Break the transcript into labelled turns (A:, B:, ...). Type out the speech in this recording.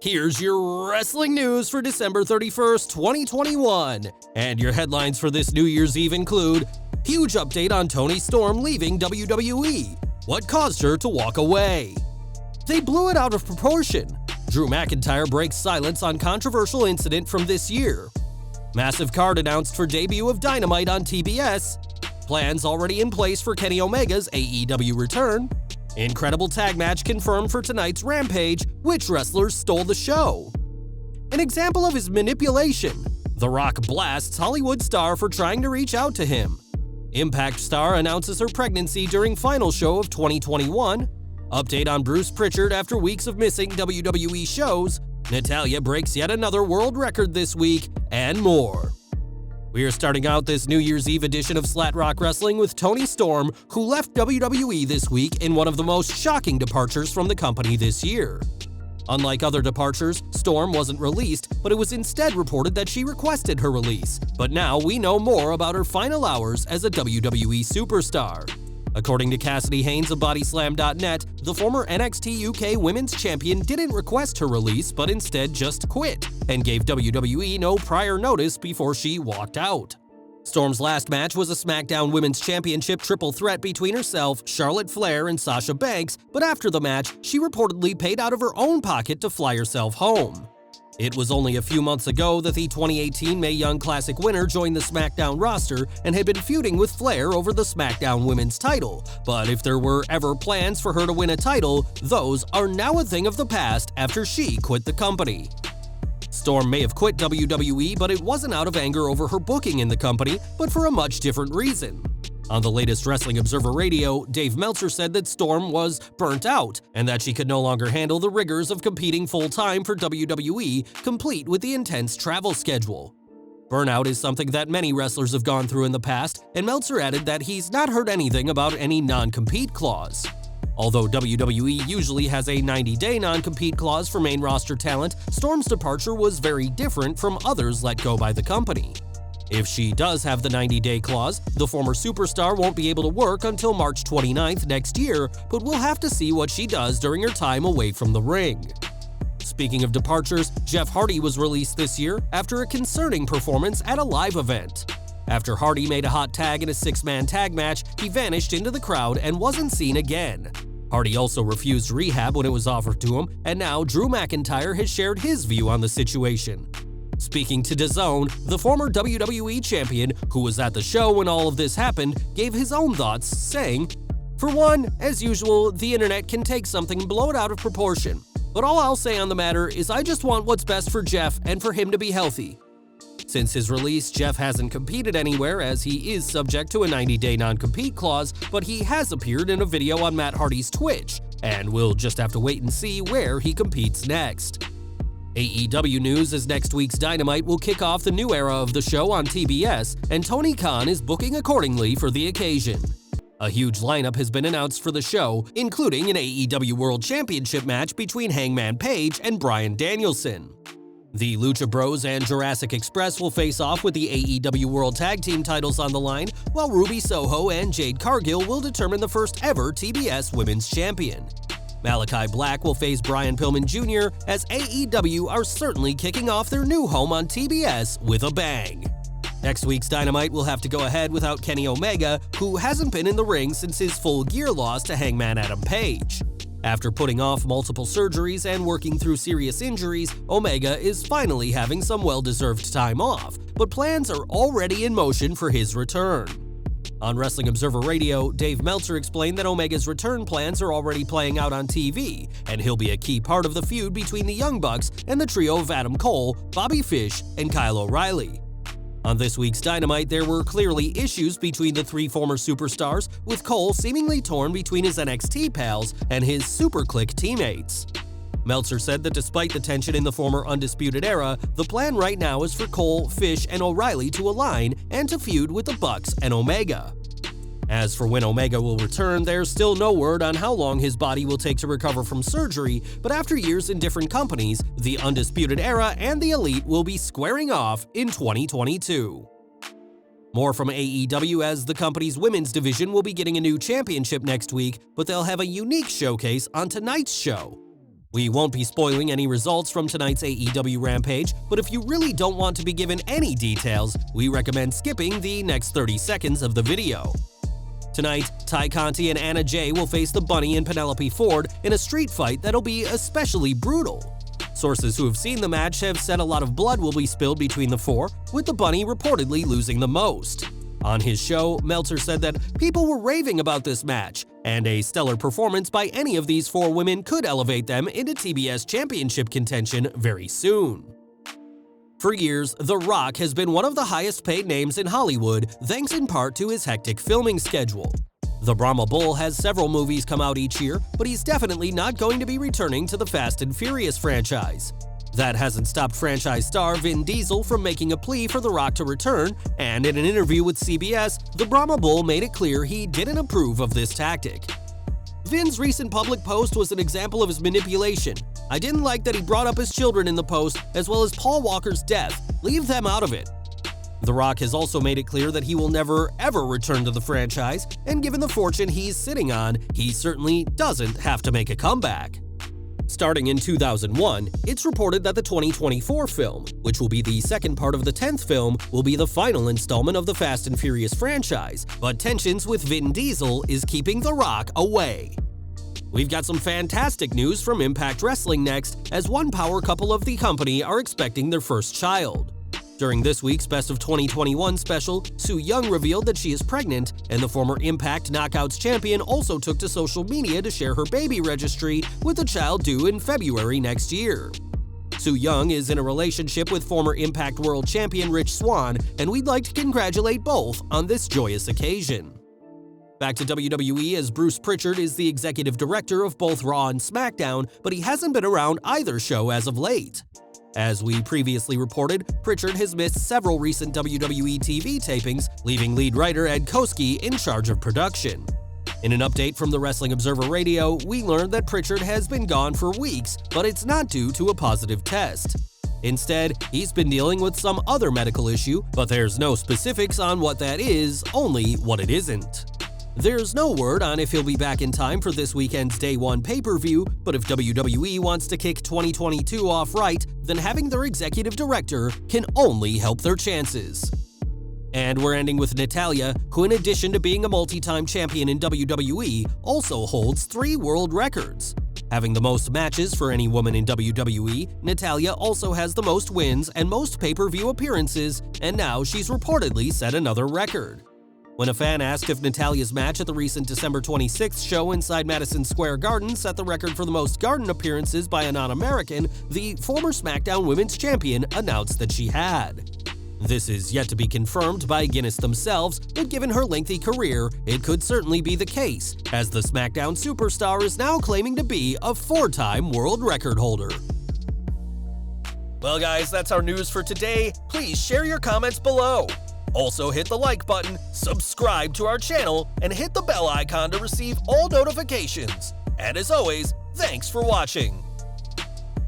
A: Here's your wrestling news for December 31st, 2021. And your headlines for this New Year's Eve include: huge update on Toni Storm leaving WWE. What caused her to walk away? They blew it out of proportion. Drew McIntyre breaks silence on controversial incident from this year. Massive card announced for debut of Dynamite on TBS. Plans already in place for Kenny Omega's AEW return. Incredible tag match confirmed for tonight's Rampage. Which wrestlers stole the show? An example of his manipulation. The Rock blasts Hollywood star for trying to reach out to him. Impact star announces her pregnancy during final show of 2021. Update on Bruce Prichard after weeks of missing WWE shows. Natalya breaks yet another world record this week, and more. We are starting out this New Year's Eve edition of Slat Rock Wrestling with Toni Storm, who left WWE this week in one of the most shocking departures from the company this year. Unlike other departures, Storm wasn't released, but it was instead reported that she requested her release. But now we know more about her final hours as a WWE superstar. According to Cassidy Haynes of Bodyslam.net, the former NXT UK Women's Champion didn't request her release, but instead just quit, and gave WWE no prior notice before she walked out. Storm's last match was a SmackDown Women's Championship triple threat between herself, Charlotte Flair, and Sasha Banks, but after the match, she reportedly paid out of her own pocket to fly herself home. It was only a few months ago that the 2018 Mae Young Classic winner joined the SmackDown roster and had been feuding with Flair over the SmackDown Women's title, but if there were ever plans for her to win a title, those are now a thing of the past after she quit the company. Storm may have quit WWE, but it wasn't out of anger over her booking in the company, but for a much different reason. On the latest Wrestling Observer Radio, Dave Meltzer said that Storm was burnt out and that she could no longer handle the rigors of competing full-time for WWE, complete with the intense travel schedule. Burnout is something that many wrestlers have gone through in the past, and Meltzer added that he's not heard anything about any non-compete clause. Although WWE usually has a 90-day non-compete clause for main roster talent, Storm's departure was very different from others let go by the company. If she does have the 90-day clause, the former superstar won't be able to work until March 29th next year, but we'll have to see what she does during her time away from the ring. Speaking of departures, Jeff Hardy was released this year after a concerning performance at a live event. After Hardy made a hot tag in a six-man tag match, he vanished into the crowd and wasn't seen again. Hardy also refused rehab when it was offered to him, and now Drew McIntyre has shared his view on the situation. Speaking to DAZN, the former WWE champion, who was at the show when all of this happened, gave his own thoughts, saying, "For one, as usual, the internet can take something and blow it out of proportion. But all I'll say on the matter is I just want what's best for Jeff and for him to be healthy." Since his release, Jeff hasn't competed anywhere as he is subject to a 90-day non-compete clause, but he has appeared in a video on Matt Hardy's Twitch, and we'll just have to wait and see where he competes next. AEW news is next week's Dynamite will kick off the new era of the show on TBS, and Tony Khan is booking accordingly for the occasion. A huge lineup has been announced for the show, including an AEW World Championship match between Hangman Page and Bryan Danielson. The Lucha Bros and Jurassic Express will face off with the AEW World Tag Team titles on the line, while Ruby Soho and Jade Cargill will determine the first ever TBS Women's Champion. Malachi Black will face Brian Pillman Jr. as AEW are certainly kicking off their new home on TBS with a bang. Next week's Dynamite will have to go ahead without Kenny Omega, who hasn't been in the ring since his Full Gear loss to Hangman Adam Page. After putting off multiple surgeries and working through serious injuries, Omega is finally having some well-deserved time off, but plans are already in motion for his return. On Wrestling Observer Radio, Dave Meltzer explained that Omega's return plans are already playing out on TV, and he'll be a key part of the feud between the Young Bucks and the trio of Adam Cole, Bobby Fish, and Kyle O'Reilly. On this week's Dynamite, there were clearly issues between the three former superstars, with Cole seemingly torn between his NXT pals and his Super Click teammates. Meltzer said that despite the tension in the former Undisputed Era, the plan right now is for Cole, Fish, and O'Reilly to align and to feud with the Bucks and Omega. As for when Omega will return, there's still no word on how long his body will take to recover from surgery, but after years in different companies, the Undisputed Era and the Elite will be squaring off in 2022. More from AEW as the company's women's division will be getting a new championship next week, but they'll have a unique showcase on tonight's show. We won't be spoiling any results from tonight's AEW Rampage, but if you really don't want to be given any details, we recommend skipping the next 30 seconds of the video. Tonight, Ty Conti and Anna Jay will face the Bunny and Penelope Ford in a street fight that'll be especially brutal. Sources who have seen the match have said a lot of blood will be spilled between the four, with the Bunny reportedly losing the most. On his show, Meltzer said that people were raving about this match, and a stellar performance by any of these four women could elevate them into TBS championship contention very soon. For years, The Rock has been one of the highest-paid names in Hollywood, thanks in part to his hectic filming schedule. The Brahma Bull has several movies come out each year, but he's definitely not going to be returning to the Fast and Furious franchise. That hasn't stopped franchise star Vin Diesel from making a plea for The Rock to return, and in an interview with CBS, the Brahma Bull made it clear he didn't approve of this tactic. Vin's recent public post was an example of his manipulation. I didn't like that he brought up his children in the post, as well as Paul Walker's death. Leave them out of it. The Rock has also made it clear that he will never, ever return to the franchise, and given the fortune he's sitting on, he certainly doesn't have to make a comeback. Starting in 2001, it's reported that the 2024 film, which will be the second part of the 10th film, will be the final installment of the Fast and Furious franchise, but tensions with Vin Diesel is keeping The Rock away. We've got some fantastic news from Impact Wrestling next, as one power couple of the company are expecting their first child. During this week's Best of 2021 special, Su Yung revealed that she is pregnant, and the former Impact Knockouts champion also took to social media to share her baby registry, with the child due in February next year. Su Yung is in a relationship with former Impact World Champion Rich Swann, and we'd like to congratulate both on this joyous occasion. Back to WWE, as Bruce Prichard is the executive director of both Raw and SmackDown, but he hasn't been around either show as of late. As we previously reported, Prichard has missed several recent WWE TV tapings, leaving lead writer Ed Koski in charge of production. In an update from the Wrestling Observer Radio, we learned that Prichard has been gone for weeks, but it's not due to a positive test. Instead, he's been dealing with some other medical issue, but there's no specifics on what that is, only what it isn't. There's no word on if he'll be back in time for this weekend's Day 1 pay-per-view, but if WWE wants to kick 2022 off right, then having their executive director can only help their chances. And we're ending with Natalya, who in addition to being a multi-time champion in WWE, also holds 3 world records. Having the most matches for any woman in WWE, Natalya also has the most wins and most pay-per-view appearances, and now she's reportedly set another record. When a fan asked if Natalya's match at the recent December 26th show inside Madison Square Garden set the record for the most Garden appearances by a non-American, the former SmackDown Women's Champion announced that she had. This is yet to be confirmed by Guinness themselves, but given her lengthy career, it could certainly be the case, as the SmackDown superstar is now claiming to be a 4-time world record holder. Well guys, that's our news for today. Please share your comments below. Also hit the like button, subscribe to our channel, and hit the bell icon to receive all notifications. And as always, thanks for watching.